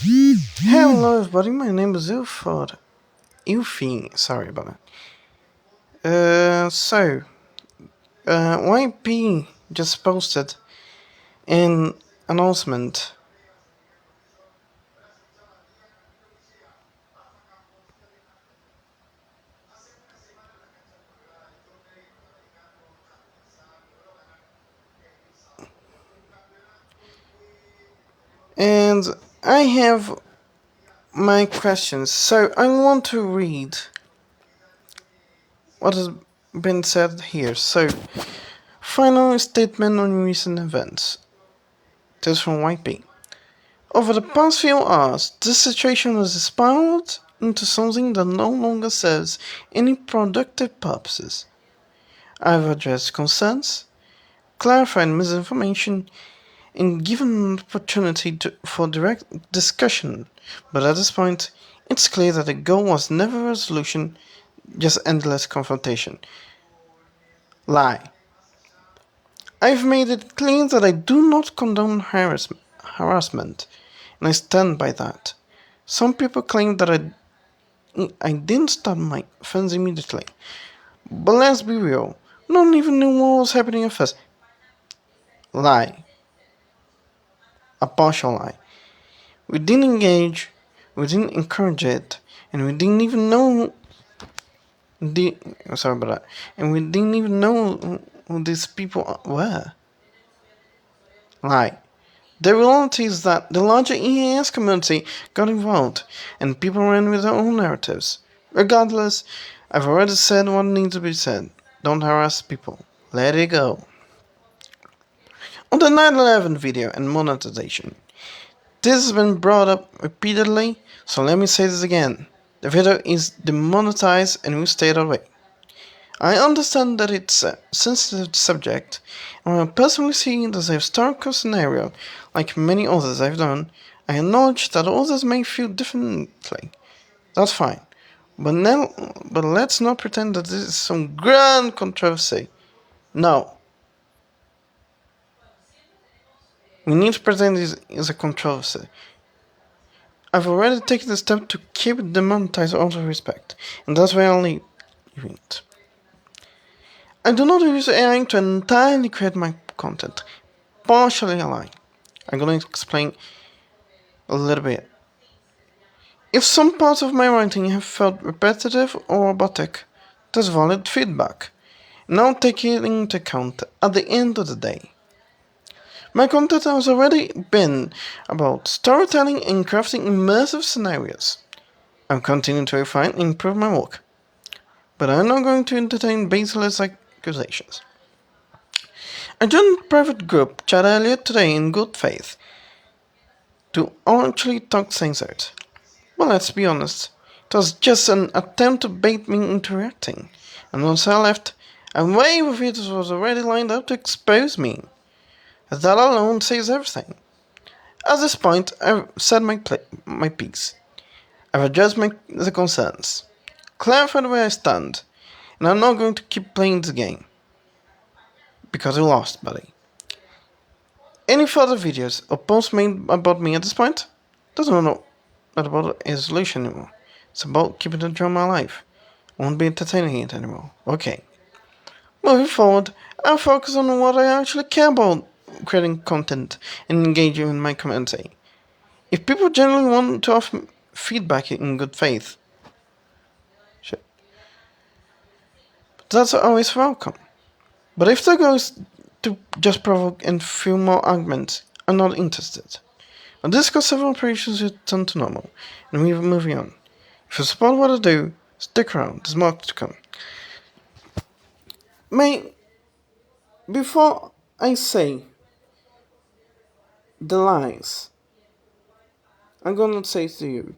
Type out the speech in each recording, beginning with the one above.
Hello everybody, my name is Ilfin, sorry about that. YP just posted an announcement. And I have my questions, so I want to read what has been said here. So, final statement on recent events. This is from YP. Over the past few hours, this situation has spiraled into something that no longer serves any productive purposes. I've addressed concerns, clarified misinformation, and given an opportunity for direct discussion, but at this point, it's clear that the goal was never resolution, just endless confrontation. Lie. I've made it clear that I do not condone harassment, and I stand by that. Some people claim that I didn't stop my friends immediately, but let's be real, no one even knew what was happening at first. Lie. A partial lie. We didn't engage, we didn't encourage it, and we didn't even know sorry about that. And we didn't even know who these people were. Lie. The reality is that the larger EAS community got involved, and people ran with their own narratives. Regardless, I've already said what needs to be said. Don't harass people. Let it go. On the 9/11 video and monetization. This has been brought up repeatedly, so let me say this again. The video is demonetized and will stay that way. I understand that it's a sensitive subject, and while personally seeing it as a historical scenario, like many others I've done, I acknowledge that others may feel differently. That's fine. But let's not pretend that this is some grand controversy. No. We need to pretend this is a controversy. I've already taken the step to keep it demonetized out of respect, and that's why I'll leave it. I do not use AI to entirely create my content. Partially aligned. I'm going to explain a little bit. If some parts of my writing have felt repetitive or robotic, that's valid feedback. Now take it into account at the end of the day. My content has already been about storytelling and crafting immersive scenarios. I'm continuing to refine and improve my work, but I'm not going to entertain baseless accusations. I joined a private group chat earlier today in good faith to actually talk things out. Well, let's be honest, it was just an attempt to bait me into reacting, and once I left, a wave of haters was already lined up to expose me. That alone says everything. At this point, I've said my piece. I've addressed the concerns, clarified where I stand, and I'm not going to keep playing this game. Because you lost, buddy. Any further videos or posts made about me at this point? Doesn't know not about a solution anymore. It's about keeping the drama alive. Won't be entertaining it anymore. Okay. Moving forward, I'll focus on what I actually care about, creating content and engaging with my community. If people genuinely want to offer feedback in good faith, sure, that's always welcome. But if the goal is to just provoke and fuel more arguments, I'm not interested. I'll discuss several operations return to normal, and we're moving on. If you support what I do, stick around, there's more to come. Before I say the lies, I'm gonna say to you,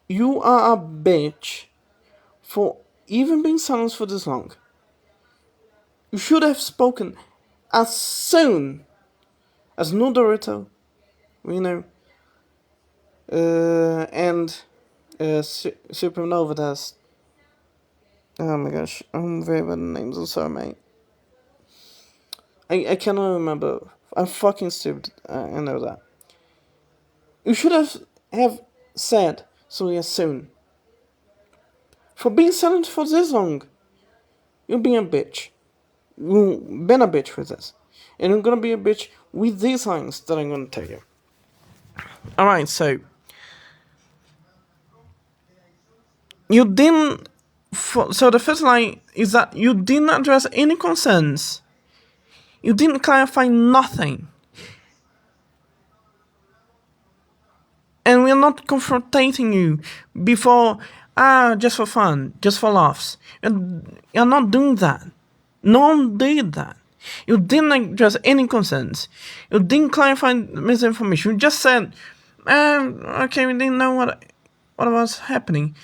you are a bitch for even being silent for this long. You should have spoken as soon as Nodorito, you know, and Supernova does. Oh my gosh, I'm very bad at names, I'm sorry, mate. I cannot remember. I'm fucking stupid, I know that. You should have have said so yes soon. For being silent for this long, you're being a bitch. You've been a bitch with this. And you're gonna be a bitch with these lines that I'm gonna tell you. Alright, so you didn't. So the first line is that you didn't address any concerns. You didn't clarify nothing. And we're not confronting you before, just for fun, just for laughs. You're not doing that. No one did that. You didn't address any concerns. You didn't clarify misinformation. You just said, okay, we didn't know what was happening.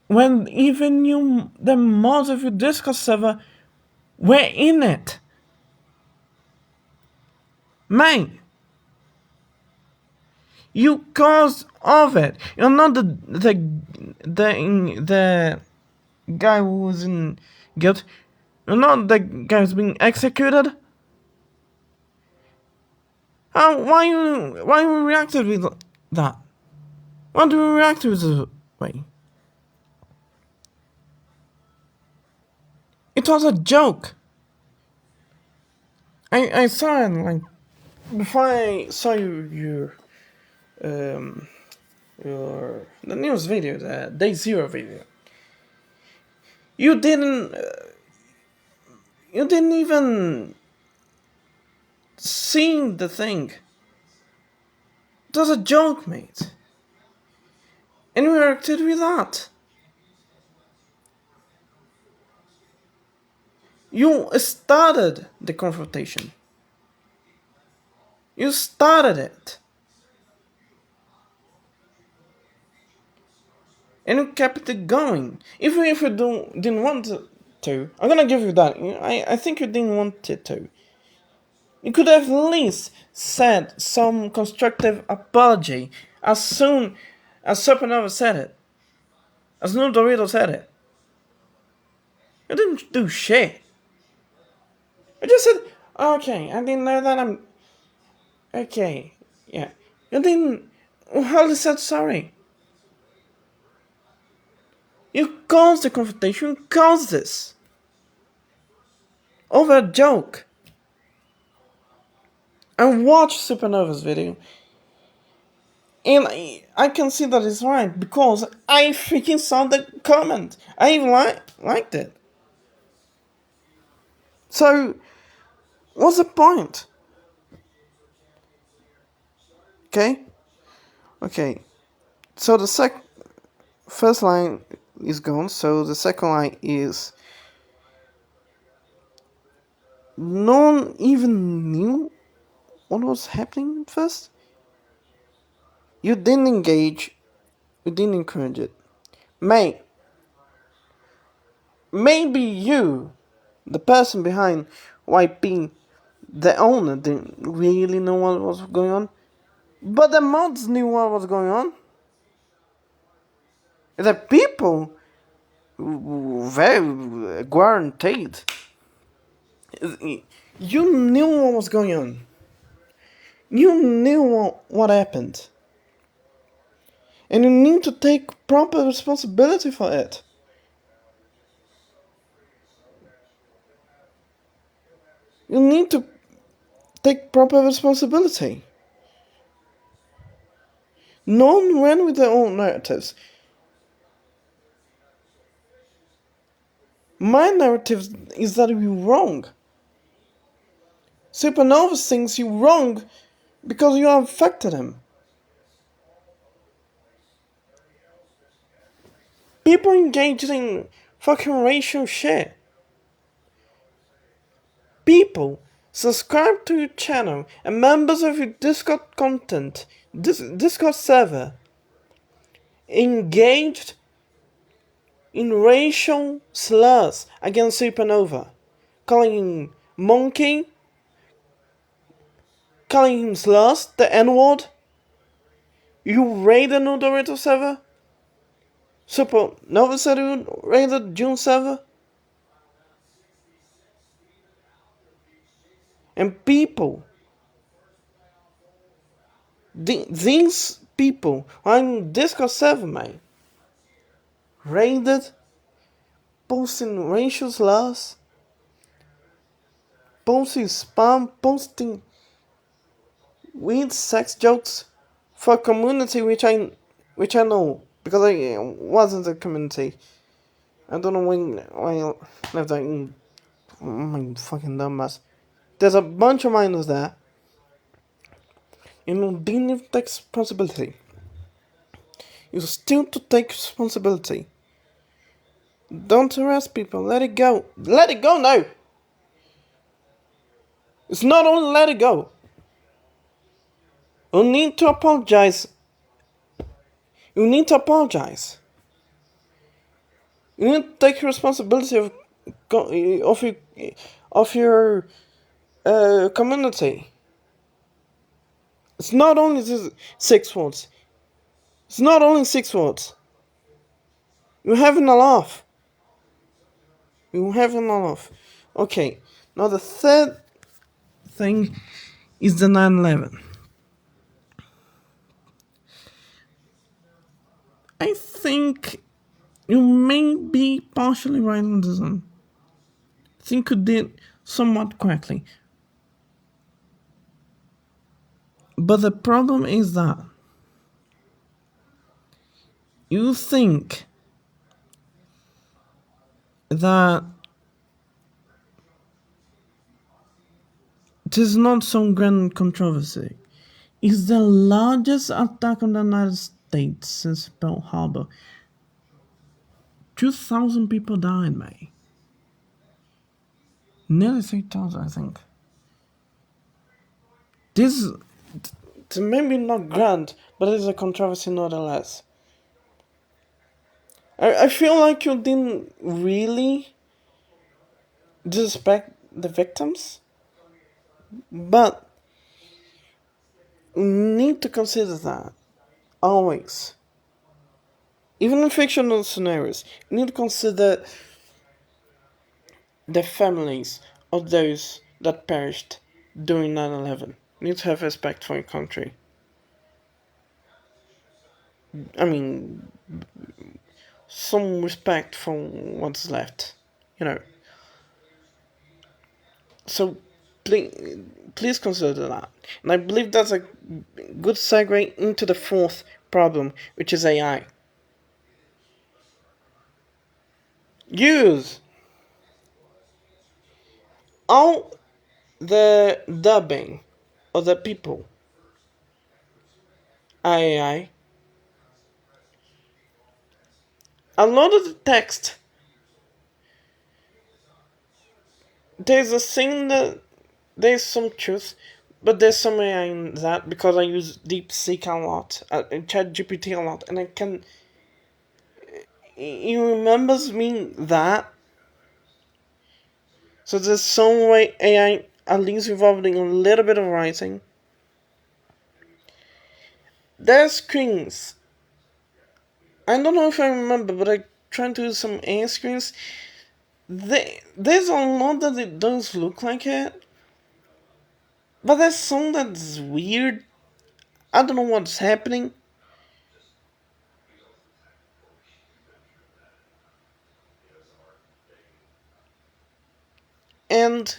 When even the mods of your Discord server were in it. Man, you caused all of it. You're not the guy who's in guilt. You're not the guy who's being executed. Why you reacted with that? Why do you react with this way? It was a joke. I saw it like before I saw your the news video, the day 0 video. You didn't even see the thing. It was a joke, mate. And you reacted with that. You started the confrontation. You started it. And you kept it going. Even if you didn't want to. I'm gonna give you that. I think you didn't want it to. You could have at least said some constructive apology as soon as Supernova said it. As New Dorito said it. You didn't do shit. You just said, okay, I didn't know that I'm... Okay, yeah. You didn't hardly said sorry. You caused the confrontation, you caused this. Over a joke. I watched Supernova's video. And I can see that it's right because I freaking saw the comment. I even liked it. So, what's the point? Okay. So the first line is gone. So the second line is no one even knew what was happening at first. You didn't engage. You didn't encourage it. Maybe you, the person behind YP, the owner, didn't really know what was going on. But the mods knew what was going on. The people very guaranteed. You knew what was going on. You knew what happened. And you need to take proper responsibility for it. You need to take proper responsibility. No one ran with their own narratives. My narrative is that you're wrong. Supernova thinks you're wrong because you affected him. People engaged in fucking racial shit. People subscribe to your channel and members of your Discord content, Discord server, engaged in racial slurs against Supernova, calling him monkey, calling him slurs, the N-word. You raided the Dorito server? Supernova said you raided June server? And people These people on Discord server, man, raided, posting racial slurs, posting spam, posting weird sex jokes for a community which I know because I wasn't a community. I don't know when I left that in my fucking dumbass. There's a bunch of minors there. You know, didn't take responsibility. You still to take responsibility. Don't harass people. Let it go. Let it go now. It's not only let it go. You need to apologize. You need to apologize. You need to take responsibility of your of your community. It's not only 6 words. It's not only 6 words. You're having a laugh. You're having a laugh. Okay. Now the third thing is the 9/11. I think you may be partially right on this one. I think you did somewhat correctly. But the problem is that you think that it is not some grand controversy. It's the largest attack on the United States since Pearl Harbor. 2,000 people died, May. Nearly 3,000, I think. This is maybe not grand, but it's a controversy nonetheless. I feel like you didn't really disrespect the victims, but you need to consider that always. Even in fictional scenarios, you need to consider the families of those that perished during 9/11. You need to have respect for your country. I mean, some respect for what's left, you know. So please consider that. And I believe that's a good segue into the fourth problem, which is AI. Use all the dubbing of the people AI. A lot of the text, there's a thing that there's some truth, but there's some AI in that because I use DeepSeek a lot, ChatGPT a lot, and I can. It remembers me that. So there's some way AI at least involved in a little bit of writing. There's screens. I don't know if I remember, but I tried to do some AI screens. There's a lot that it does look like it, but there's some that's weird. I don't know what's happening. And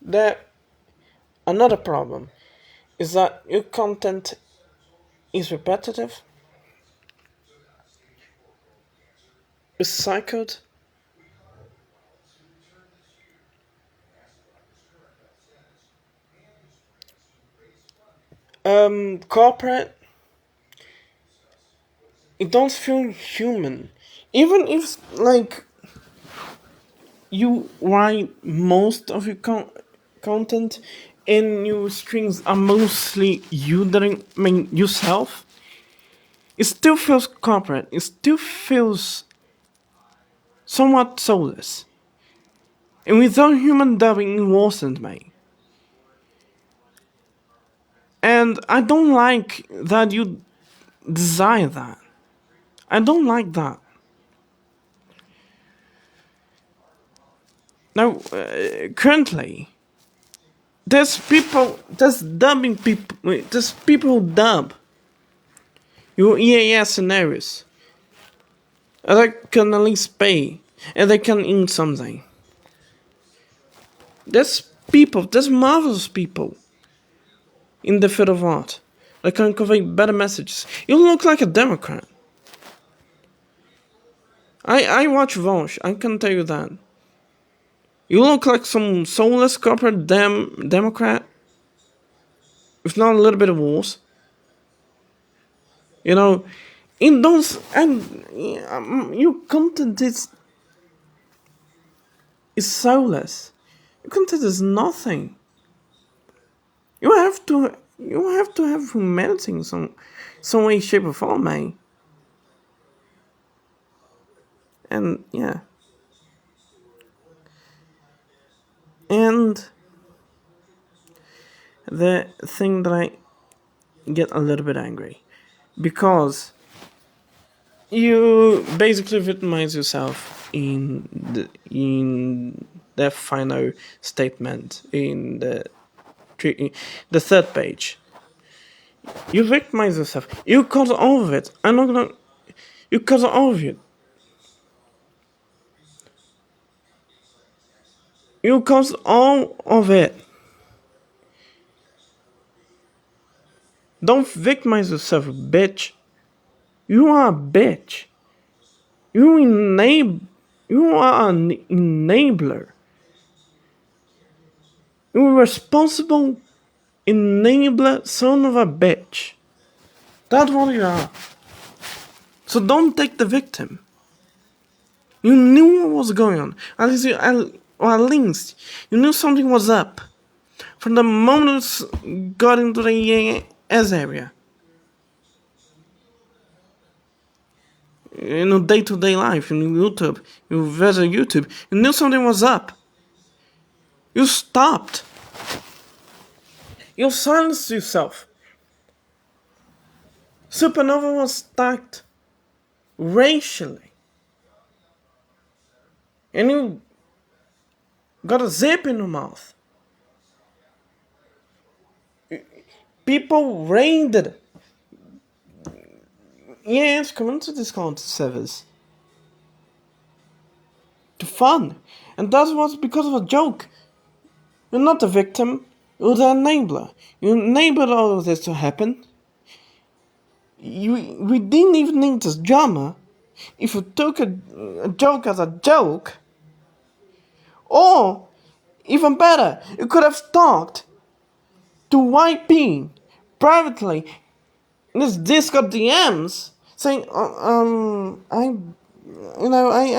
the another problem is that your content is repetitive, recycled, corporate. It don't feel human, even if like you write most of your content and your strings are mostly you doing, I mean yourself. It still feels corporate. It still feels somewhat soulless. And without human dubbing, it wasn't me. And I don't like that you desire that. I don't like that. Now, currently, there's dubbing people, there's people who dub your EAS scenarios. And they can at least pay, and they can earn something. There's marvelous people in the field of art that can convey better messages. You look like a Democrat. I watch Vosh, I can tell you that. You look like some soulless corporate Democrat, if not a little bit of worse. You know, in those, and your content is soulless. Your content is nothing. You have to have humanity in some way, shape, or form, man. And yeah. And the thing that I get a little bit angry, because you basically victimize yourself in the final statement in the third page. You victimize yourself. You cause all of it. I'm not gonna. You cause all of it. You cause all of it. Don't victimize yourself, bitch. You are a bitch. You are an enabler. You're a responsible enabler, son of a bitch. That's what you are. So don't take the victim. You knew what was going on. At least you knew something was up. From the moment you got into the EAS area. You know, day-to-day life, in YouTube, you visit YouTube, you knew something was up. You stopped. You silenced yourself. Supernova was stacked racially. And you got a zip in your mouth. People raided. Yes, community discount servers. To fun. And that was because of a joke. You're not the victim, you're the enabler. You enabled all of this to happen. We didn't even need this drama if you took a joke as a joke. Or, even better, you could have talked to YP privately in his Discord DMs saying, I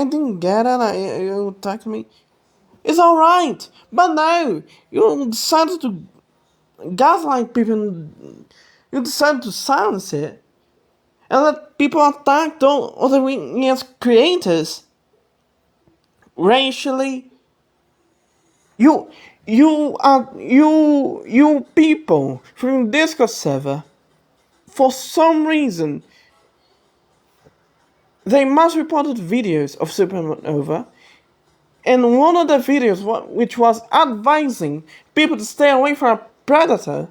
didn't get it, you talked to me. It's alright, but no, you decided to gaslight people, you decided to silence it, and let people attack all other creators racially. You people from Discord server, for some reason, they mass reported videos of Supernova, and one of the videos, which was advising people to stay away from a predator,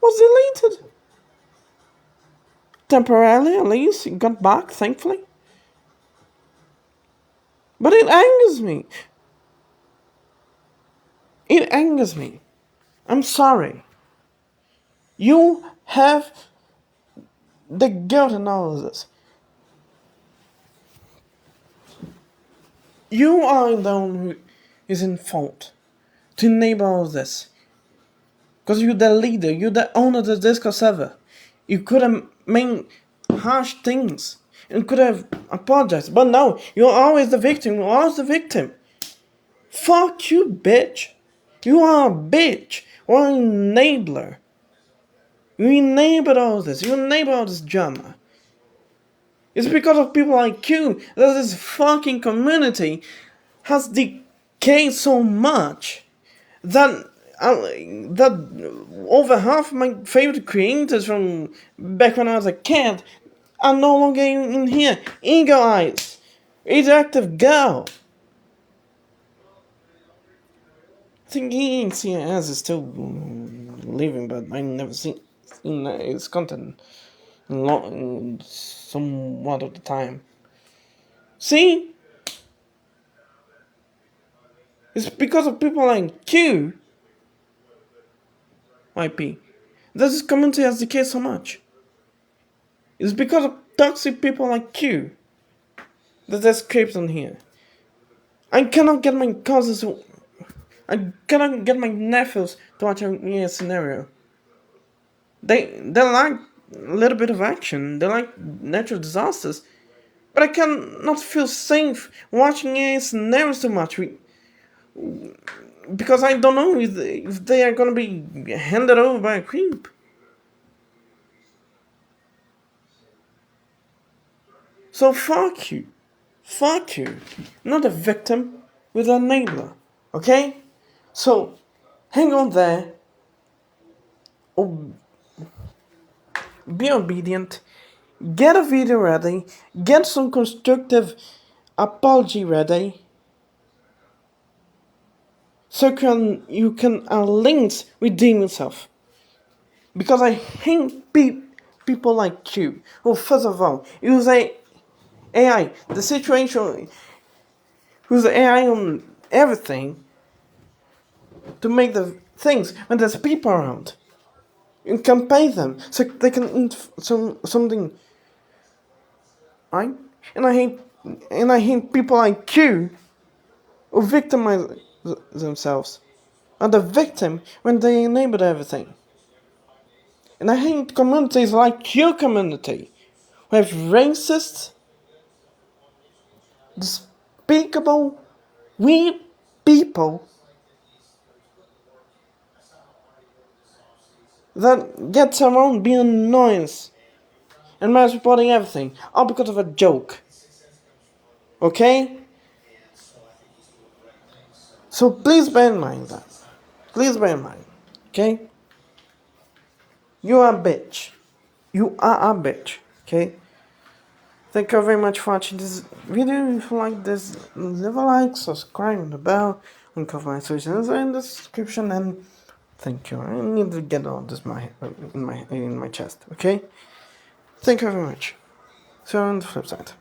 was deleted. Temporarily, at least, it got back, thankfully. But it angers me. It angers me. I'm sorry. You have the guilt in all of this. You are the one who is in fault to enable all of this. Because you're the leader, you're the owner of the Discord server. You could have made harsh things and could have apologized. But no, you're always the victim, you're always the victim. Fuck you, bitch. You are a bitch. You're an enabler. You enabled all this. You enabled all this drama. It's because of people like you that this fucking community has decayed so much that over half of my favorite creators from back when I was a kid are no longer in here. Eagle Eyes, Interactive Girl, think CS is still living, but I never seen its content somewhat of the time. See, it's because of people like you, IP, that this community has decayed so much. It's because of toxic people like you that there's creeps on here. I cannot get my cousins. I cannot get my nephews to watch a scenario. They like a little bit of action. They like natural disasters, but I cannot feel safe watching scenarios too much. Because I don't know if they are gonna be handed over by a creep. So fuck you. Fuck you. Not a victim, with an enabler. Okay? So, hang on there. Or be obedient. Get a video ready. Get some constructive apology ready. So you can at least redeem yourself. Because I hate people like you who, first of all, use AI, the situation, use AI on everything to make the things when there's people around. You can pay them so they can something, right? And I hate people like you who victimize themselves, are the victim when they enabled everything. And I hate communities like your community, who have racist, despicable, weird people that gets around being annoyance and mass reporting everything, all because of a joke. Okay? So please bear in mind that. Please bear in mind. Okay? You are a bitch. You are a bitch. Okay? Thank you very much for watching this video. If you like this, leave a like, subscribe, and the bell, and cover my socials in the description. And thank you. I need to get all this in my chest. Okay? Thank you very much. See you on the flip side.